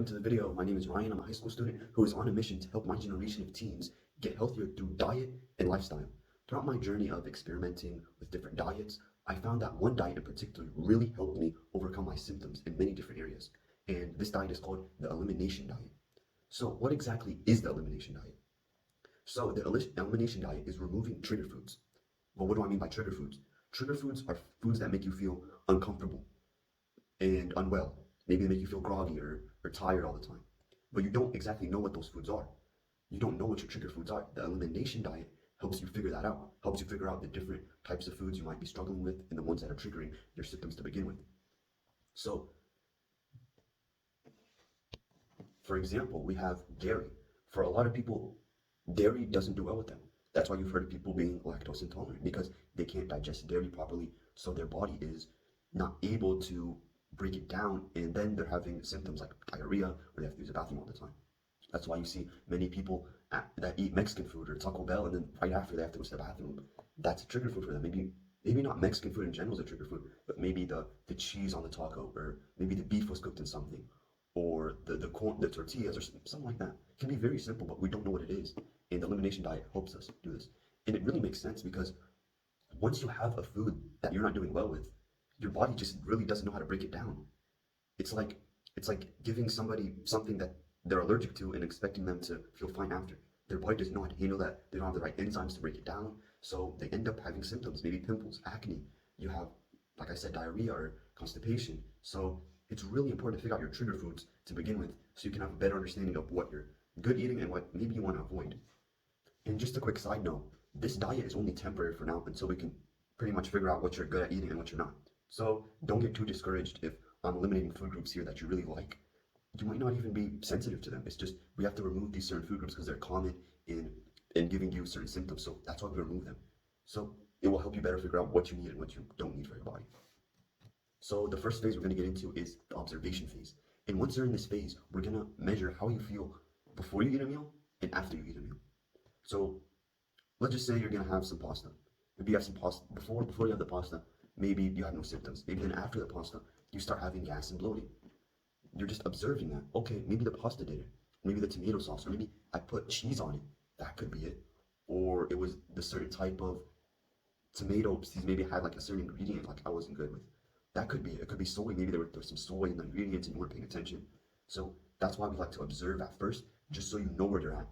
to the video. My name is Ryan. I'm a high school student who is on a mission to help my generation of teens get healthier through diet and lifestyle. Throughout my journey of experimenting with different diets, I found that one diet in particular really helped me overcome my symptoms in many different areas. And this diet is called the Elimination diet. So what exactly is the Elimination diet? So the Elimination diet is removing trigger foods. Well, what do I mean by trigger foods? Trigger foods are foods that make you feel uncomfortable and unwell. Maybe they make you feel groggy or tired all the time. But you don't exactly know what those foods are. You don't know what your trigger foods are. The elimination diet helps you figure that out, helps you figure out the different types of foods you might be struggling with and the ones that are triggering your symptoms to begin with. So, for example, we have dairy. For a lot of people, dairy doesn't do well with them. That's why you've heard of people being lactose intolerant because they can't digest dairy properly, so their body is not able to break it down, and then they're having symptoms like diarrhea or they have to use the bathroom all the time. That's why you see many people that eat Mexican food or Taco Bell, and then right after they have to go to the bathroom. That's a trigger food for them. Maybe not Mexican food in general is a trigger food, but maybe the cheese on the taco, or maybe the beef was cooked in something, or the corn, the tortillas, or something like that. It can be very simple, but we don't know what it is. And the elimination diet helps us do this. And it really makes sense because once you have a food that you're not doing well with, your body just really doesn't know how to break it down. It's like giving somebody something that they're allergic to and expecting them to feel fine after. Their body doesn't know how to handle that. They don't have the right enzymes to break it down, so they end up having symptoms, maybe pimples, acne. You have, like I said, diarrhea or constipation. So it's really important to figure out your trigger foods to begin with, so you can have a better understanding of what you're good eating and what maybe you want to avoid. And just a quick side note, this diet is only temporary for now until we can pretty much figure out what you're good at eating and what you're not. So don't get too discouraged if I'm eliminating food groups here that you really like. You might not even be sensitive to them. It's just we have to remove these certain food groups because they're common in giving you certain symptoms. So that's why we remove them. So it will help you better figure out what you need and what you don't need for your body. So the first phase we're going to get into is the observation phase. And once you're in this phase, we're going to measure how you feel before you eat a meal and after you eat a meal. So let's just say you're going to have some pasta. Maybe you have some pasta before you have the pasta. Maybe you have no symptoms. Maybe then after the pasta, you start having gas and bloating. You're just observing that. Okay, maybe the pasta did it. Maybe the tomato sauce, or maybe I put cheese on it. That could be it. Or it was the certain type of tomato, maybe it had like a certain ingredient like I wasn't good with. That could be it. It could be soy. Maybe there was some soy in the ingredients and you weren't paying attention. So that's why we like to observe at first, just so you know where you're at.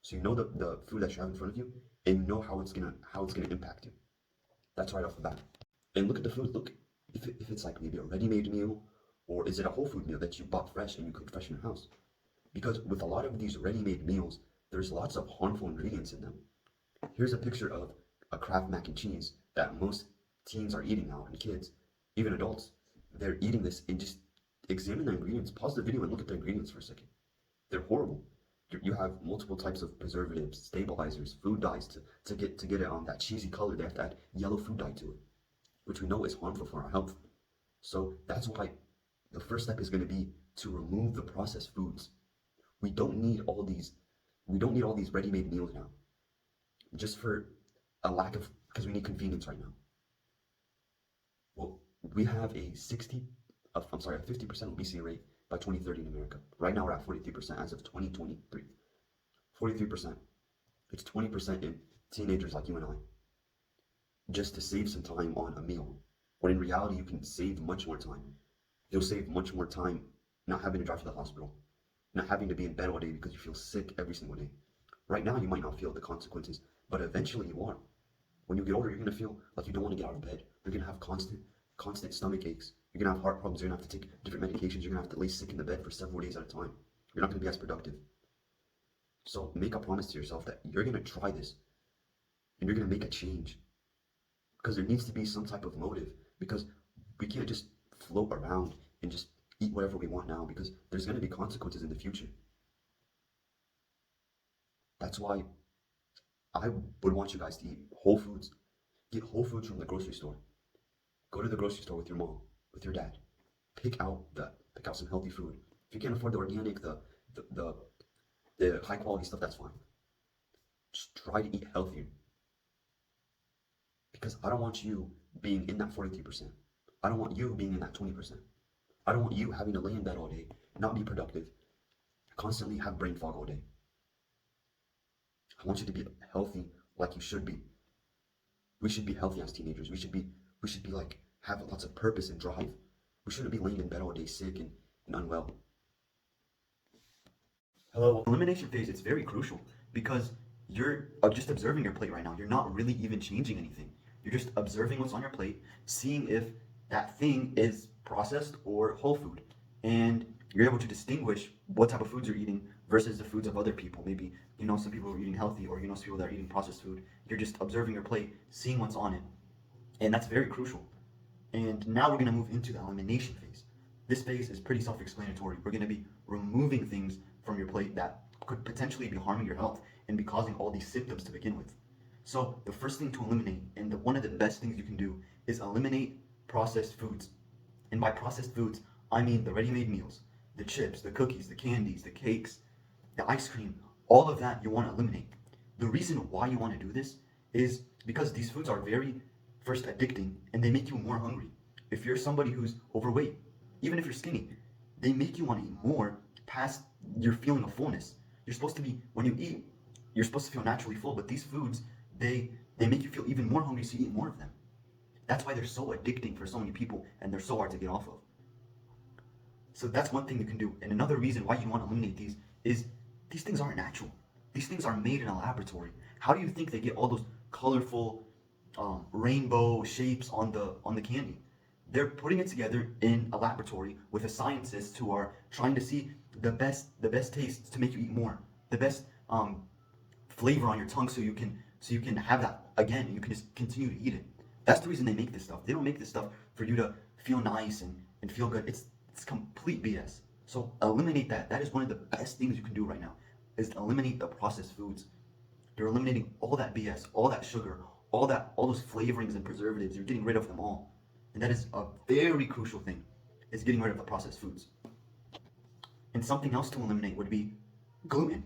So you know the food that you have in front of you, and you know how it's gonna impact you. That's right off the bat. And look at the food. Look, if it's like maybe a ready-made meal, or is it a whole food meal that you bought fresh and you cooked fresh in your house? Because with a lot of these ready-made meals, there's lots of harmful ingredients in them. Here's a picture of a Kraft mac and cheese that most teens are eating now, and kids, even adults. They're eating this, and just examine the ingredients. Pause the video and look at the ingredients for a second. They're horrible. You have multiple types of preservatives, stabilizers, food dyes to get it on that cheesy color. They have to add yellow food dye to it, which we know is harmful for our health. So that's why the first step is going to be to remove the processed foods. We don't need all these ready-made meals now. Just for a lack of, because we need convenience right now. Well, we have a 50% obesity rate by 2030 in America. Right now we're at 43% as of 2023. 43%. It's 20% in teenagers like you and I. Just to save some time on a meal. When in reality you can save much more time. You'll save much more time not having to drive to the hospital, not having to be in bed all day because you feel sick every single day. Right now you might not feel the consequences, but eventually you are. When you get older, you're gonna feel like you don't want to get out of bed. You're gonna have constant stomach aches. You're gonna have heart problems. You're gonna have to take different medications. You're gonna have to lay sick in the bed for several days at a time. You're not gonna be as productive. So make a promise to yourself that you're gonna try this and you're gonna make a change. Because there needs to be some type of motive. Because we can't just float around and just eat whatever we want now, because there's going to be consequences in the future. That's why I would want you guys to eat whole foods. Get whole foods from the grocery store. Go to the grocery store with your mom, with your dad. Pick out some healthy food. If you can't afford the organic, the high quality stuff, that's fine. Just try to eat healthier. Because I don't want you being in that 43%. I don't want you being in that 20%. I don't want you having to lay in bed all day, not be productive, constantly have brain fog all day. I want you to be healthy like you should be. We should be healthy as teenagers. We should be like have lots of purpose and drive. We shouldn't be laying in bed all day sick and unwell. Hello. Elimination phase, it's very crucial because you're just observing your plate right now. You're not really even changing anything. You're just observing what's on your plate, seeing if that thing is processed or whole food. And you're able to distinguish what type of foods you're eating versus the foods of other people. Maybe you know some people are eating healthy, or you know some people that are eating processed food. You're just observing your plate, seeing what's on it. And that's very crucial. And now we're going to move into the elimination phase. This phase is pretty self-explanatory. We're going to be removing things from your plate that could potentially be harming your health and be causing all these symptoms to begin with. So the first thing to eliminate, and one of the best things you can do, is eliminate processed foods. And by processed foods, I mean the ready-made meals, the chips, the cookies, the candies, the cakes, the ice cream, all of that you want to eliminate. The reason why you want to do this is because these foods are very, first, addicting, and they make you more hungry. If you're somebody who's overweight, even if you're skinny, they make you want to eat more past your feeling of fullness. You're supposed to be, when you eat, you're supposed to feel naturally full, but these foods, they make you feel even more hungry, so you eat more of them. That's why they're so addicting for so many people, and they're so hard to get off of. So that's one thing you can do. And another reason why you want to eliminate these is these things aren't natural. These things are made in a laboratory. How do you think they get all those colorful rainbow shapes on the candy? They're putting it together in a laboratory with a scientists who are trying to see the best taste to make you eat more, the best flavor on your tongue, so you can have that again and you can just continue to eat it. That's the reason they make this stuff. They don't make this stuff for you to feel nice and feel good. It's complete BS. So eliminate that. That is one of the best things you can do right now, is eliminate the processed foods. You're eliminating all that BS, all that sugar, all those flavorings and preservatives. You're getting rid of them all. And that is a very crucial thing, is getting rid of the processed foods. And something else to eliminate would be gluten.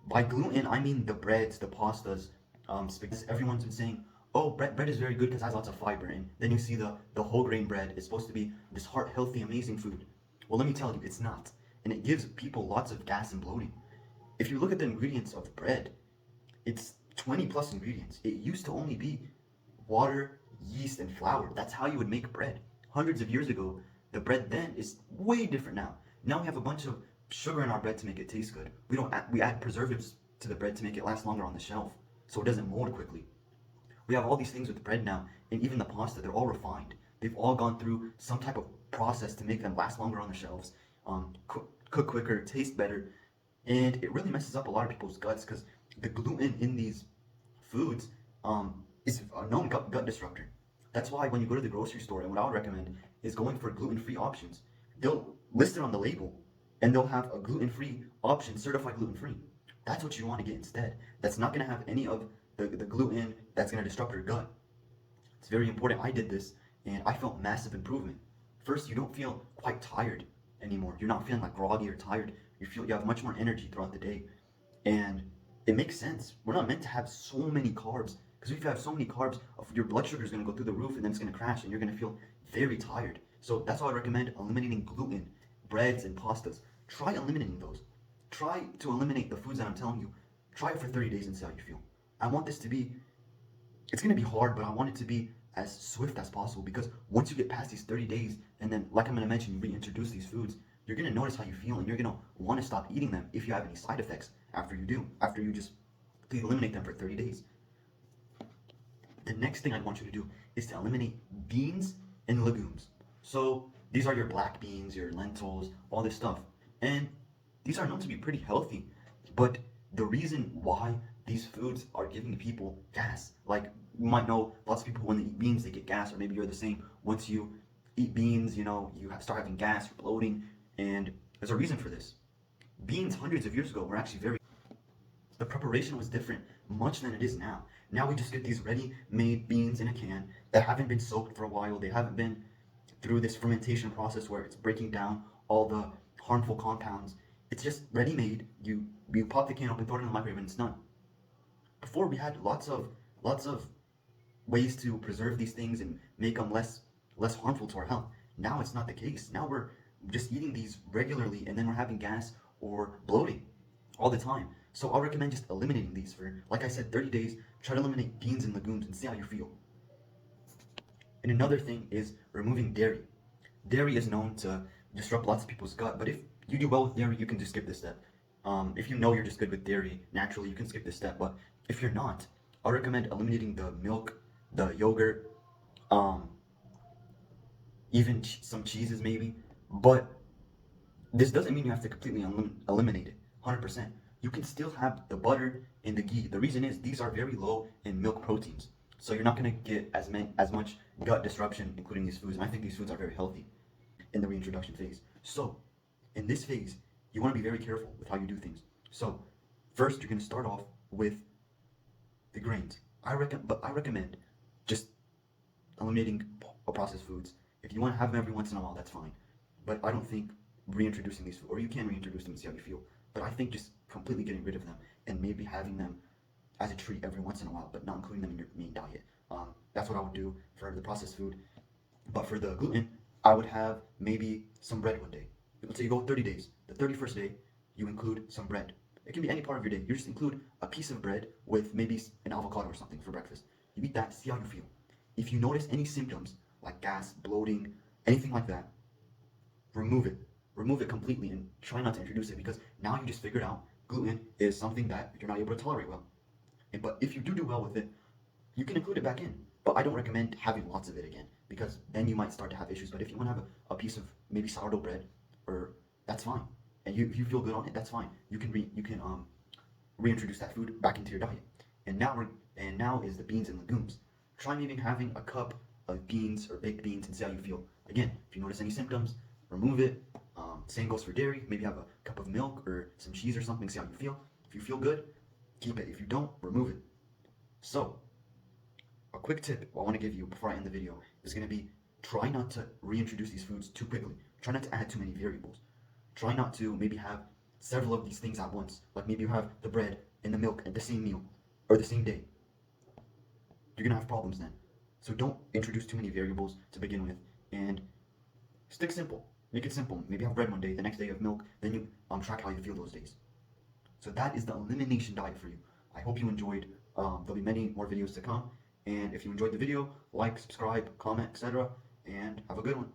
By gluten, I mean the breads, the pastas, spaghetti. Everyone's been saying, oh, bread is very good because it has lots of fiber. And then you see the whole grain bread is supposed to be this heart healthy, amazing food. Well, let me tell you, it's not. And it gives people lots of gas and bloating. If you look at the ingredients of bread, it's 20 plus ingredients. It used to only be water, yeast, and flour. That's how you would make bread. Hundreds of years ago, the bread then is way different now. Now we have a bunch of sugar in our bread to make it taste good. We add preservatives to the bread to make it last longer on the shelf, so it doesn't mold quickly. We have all these things with bread now, and even the pasta, they're all refined. They've all gone through some type of process to make them last longer on the shelves, cook quicker, taste better, and it really messes up a lot of people's guts because the gluten in these foods is a known gut disruptor. That's why when you go to the grocery store, and what I would recommend is going for gluten-free options. They'll list it on the label, and they'll have a gluten-free option, certified gluten-free. That's what you want to get instead. That's not going to have any of the gluten that's going to disrupt your gut. It's very important. I did this, and I felt massive improvement. First, you don't feel quite tired anymore. You're not feeling like groggy or tired. You have much more energy throughout the day, and it makes sense. We're not meant to have so many carbs, because if you have so many carbs, your blood sugar is going to go through the roof, and then it's going to crash, and you're going to feel very tired. So that's why I recommend eliminating gluten, breads, and pastas. Try eliminating those. Try to eliminate the foods that I'm telling you. Try it for 30 days and see how you feel. I want this to be, it's going to be hard, but I want it to be as swift as possible, because once you get past these 30 days, and then, like I'm going to mention, you reintroduce these foods, you're going to notice how you feel, and you're going to want to stop eating them if you have any side effects after you just eliminate them for 30 days. The next thing I want you to do is to eliminate beans and legumes. So these are your black beans, your lentils, all this stuff. And these are known to be pretty healthy, but the reason why these foods are giving people gas, like you might know lots of people when they eat beans, they get gas, or maybe you're the same. Once you eat beans, you start having gas, you're bloating, and there's a reason for this. Beans hundreds of years ago were actually the preparation was different much than it is now. Now we just get these ready-made beans in a can that haven't been soaked for a while. They haven't been through this fermentation process where it's breaking down all the harmful compounds. It's just ready-made. You pop the can open, throw it in the microwave, and it's done. Before, we had lots of ways to preserve these things and make them less harmful to our health. Now it's not the case. Now we're just eating these regularly, and then we're having gas, or bloating all the time. So I'll recommend just eliminating these for, like I said, 30 days. Try to eliminate beans and legumes and see how you feel. And another thing is removing dairy. Dairy is known to disrupt lots of people's gut, but if you do well with dairy, you can just skip this step. If you know you're just good with dairy naturally, you can skip this step. But if you're not, I recommend eliminating the milk, the yogurt, um, even some cheeses maybe. But this doesn't mean you have to completely eliminate it, 100%. You can still have the butter and the ghee. The reason is these are very low in milk proteins, so you're not going to get as much gut disruption, including these foods. And I think these foods are very healthy in the reintroduction phase. So, in this phase, you want to be very careful with how you do things. So, first you're going to start off with the grains. But I recommend just eliminating processed foods. If you want to have them every once in a while, that's fine. But I don't think reintroducing these foods, or you can reintroduce them and see how you feel. But I think just completely getting rid of them and maybe having them as a treat every once in a while, but not including them in your main diet. That's what I would do for the processed food. But for the gluten, I would have maybe some bread one day. Let's say you go 30 days. The 31st day, you include some bread. It can be any part of your day. You just include a piece of bread with maybe an avocado or something for breakfast. You eat that, see how you feel. If you notice any symptoms like gas, bloating, anything like that, remove it. Remove it completely and try not to introduce it, because now you just figured out gluten is something that you're not able to tolerate well. But if you do well with it, you can include it back in. But I don't recommend having lots of it again, because then you might start to have issues. But if you want to have a piece of maybe sourdough bread, or that's fine, and if you feel good on it, that's fine. You can reintroduce that food back into your diet. And now is the beans and legumes. Try maybe having a cup of beans or baked beans and see how you feel. Again, if you notice any symptoms, remove it. Same goes for dairy. Maybe have a cup of milk or some cheese or something. See how you feel. If you feel good, keep it. If you don't, remove it. So, a quick tip I want to give you before I end the video is going to be try not to reintroduce these foods too quickly. Try not to add too many variables. Try not to maybe have several of these things at once. Like maybe you have the bread and the milk at the same meal or the same day. You're going to have problems then. So don't introduce too many variables to begin with, and stick simple. Make it simple. Maybe have bread one day, the next day you have milk, then you track how you feel those days. So that is the elimination diet for you. I hope you enjoyed. There'll be many more videos to come. And if you enjoyed the video, like, subscribe, comment, etc. And have a good one.